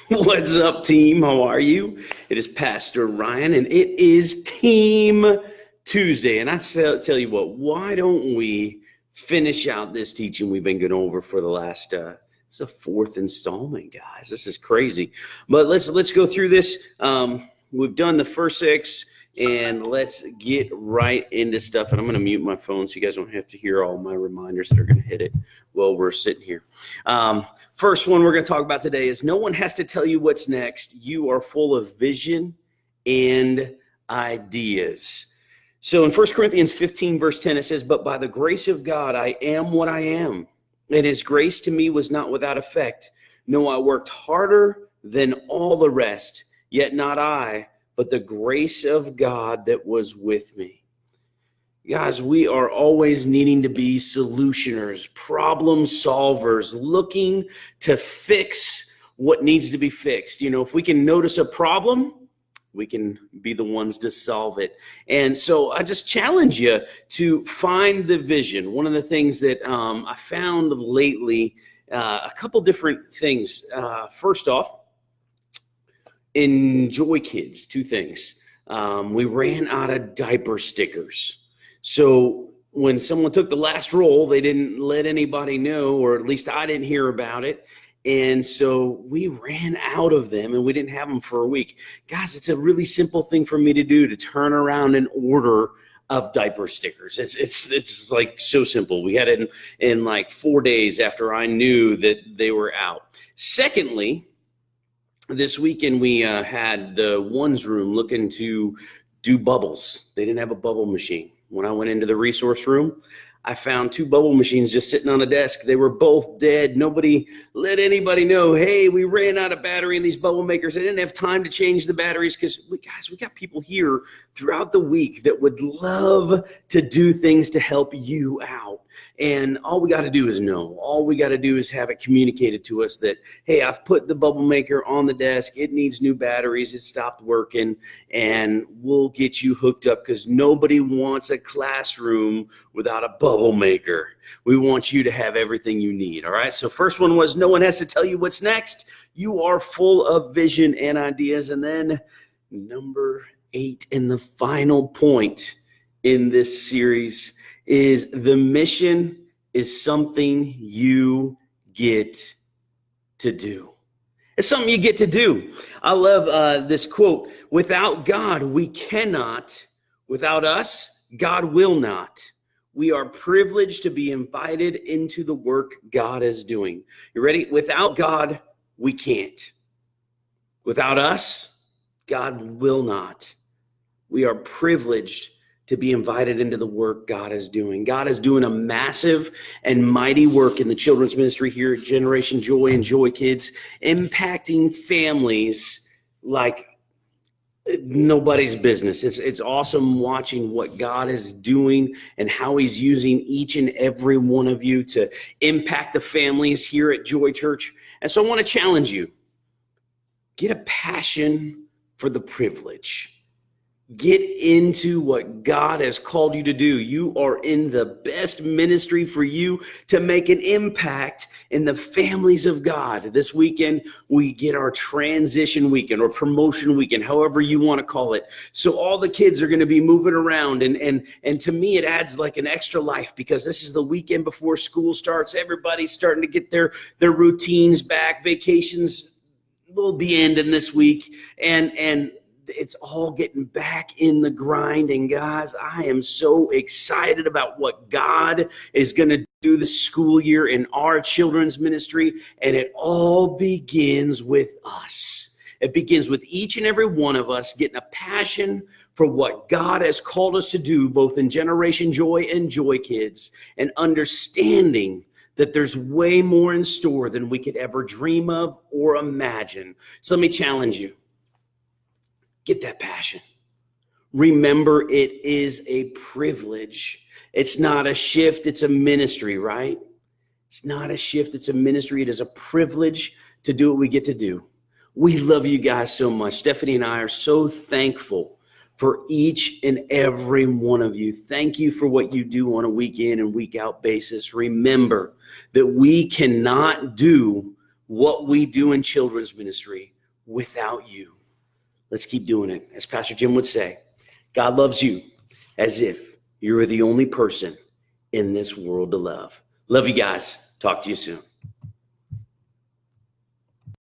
What's up, team? How are you? It is Pastor Ryan, and it is Team Tuesday. And I tell you what, why don't we finish out this teaching we've been going over for the last, it's the fourth installment, guys. This is crazy. But let's go through this. We've done the first six, and let's get right into stuff. And I'm going to mute my phone so you guys don't have to hear all my reminders that are going to hit it while we're sitting here. First one we're going to talk about today is no one has to tell you what's next. You are full of vision and ideas. So in 1 Corinthians 15, verse 10, it says, "But by the grace of God, I am what I am. And his grace to me was not without effect. No, I worked harder than all the rest, yet not I, but the grace of God that was with me." Guys, we are always needing to be solutioners, problem solvers, looking to fix what needs to be fixed. You know, if we can notice a problem, we can be the ones to solve it. And so I just challenge you to find the vision. One of the things that I found lately, a couple different things. First off, in Joy Kids, two things. We ran out of diaper stickers. So when someone took the last roll, they didn't let anybody know, or at least I didn't hear about it. And so we ran out of them, and we didn't have them for a week. Guys, it's a really simple thing for me to do, to turn around and order of diaper stickers. It's like so simple. We had it in like 4 days after I knew that they were out. Secondly, this weekend we had the ones room looking to do bubbles. They didn't have a bubble machine. When I went into the resource room, I found two bubble machines just sitting on a desk. They were both dead. Nobody let anybody know, hey, we ran out of battery in these bubble makers. I didn't have time to change the batteries because, we got people here throughout the week that would love to do things to help you out. And all we got to do is know. All we got to do is have it communicated to us that, hey, I've put the bubble maker on the desk. It needs new batteries. It stopped working, and we'll get you hooked up, because nobody wants a classroom without a bubble maker. We want you to have everything you need. All right. So first one was no one has to tell you what's next. You are full of vision and ideas. And then number 8, and the final point in this series, is the mission is something you get to do. It's something you get to do. I love this quote: "Without God, we cannot. Without us, God will not. We are privileged to be invited into the work God is doing." You ready? Without God, we can't. Without us, God will not. We are privileged to be invited into the work God is doing. God is doing a massive and mighty work in the children's ministry here at Generation Joy and Joy Kids, impacting families like nobody's business. It's awesome watching what God is doing and how he's using each and every one of you to impact the families here at Joy Church. And so I want to challenge you. Get a passion for the privilege. Get into what God has called you to do. You are in the best ministry for you to make an impact in the families of God. This weekend, we get our transition weekend or promotion weekend, however you want to call it. So all the kids are going to be moving around. And to me, it adds like an extra life, because this is the weekend before school starts. Everybody's starting to get their routines back. Vacations will be ending this week. And it's all getting back in the grind. And guys, I am so excited about what God is going to do this school year in our children's ministry. And it all begins with us. It begins with each and every one of us getting a passion for what God has called us to do, both in Generation Joy and Joy Kids, and understanding that there's way more in store than we could ever dream of or imagine. So let me challenge you. Get that passion. Remember, it is a privilege. It's not a shift, it's a ministry, right? It's not a shift, it's a ministry. It is a privilege to do what we get to do. We love you guys so much. Stephanie and I are so thankful for each and every one of you. Thank you for what you do on a week in and week out basis. Remember that we cannot do what we do in children's ministry without you. Let's keep doing it. As Pastor Jim would say, God loves you as if you were the only person in this world to love. Love you guys. Talk to you soon.